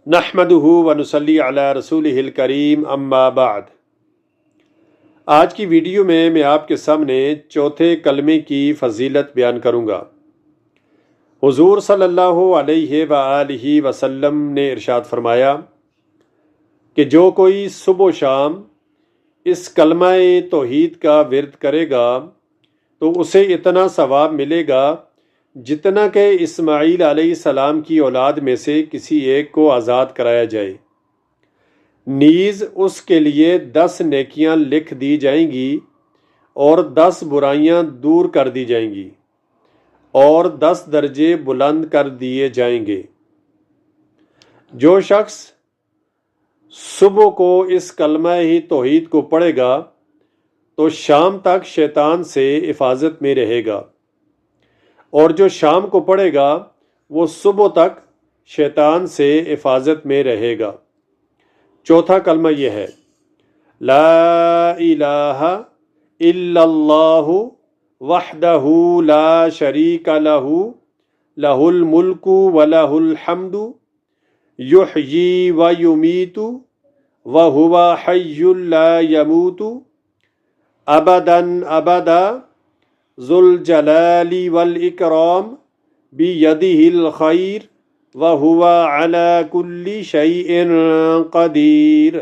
نحمدہ ونصلی علی رسولہ الکریم اما بعد۔ آج کی ویڈیو میں آپ کے سامنے چوتھے کلمے کی فضیلت بیان کروں گا۔ حضور صلی اللہ علیہ وآلہ وسلم نے ارشاد فرمایا کہ جو کوئی صبح و شام اس کلمہ توحید کا ورد کرے گا تو اسے اتنا ثواب ملے گا جتنا کہ اسماعیل علیہ السلام کی اولاد میں سے کسی ایک کو آزاد کرایا جائے، نیز اس کے لیے 10 نیکیاں لکھ دی جائیں گی اور 10 برائیاں دور کر دی جائیں گی اور 10 درجے بلند کر دیے جائیں گے۔ جو شخص صبح کو اس کلمہ توحید کو پڑھے گا تو شام تک شیطان سے حفاظت میں رہے گا، اور جو شام کو پڑھے گا وہ صبح تک شیطان سے حفاظت میں رہے گا۔ چوتھا کلمہ یہ ہے، لا الہ الا اللہ وحدہ لا شریک لہ لہ الملک ولہ الحمد یحیی ویمیت وہو حی لا یموت ابدا ابدا ذو الجلال والاکرام بیدہ الخیر وہو علی کل شیء قدیر۔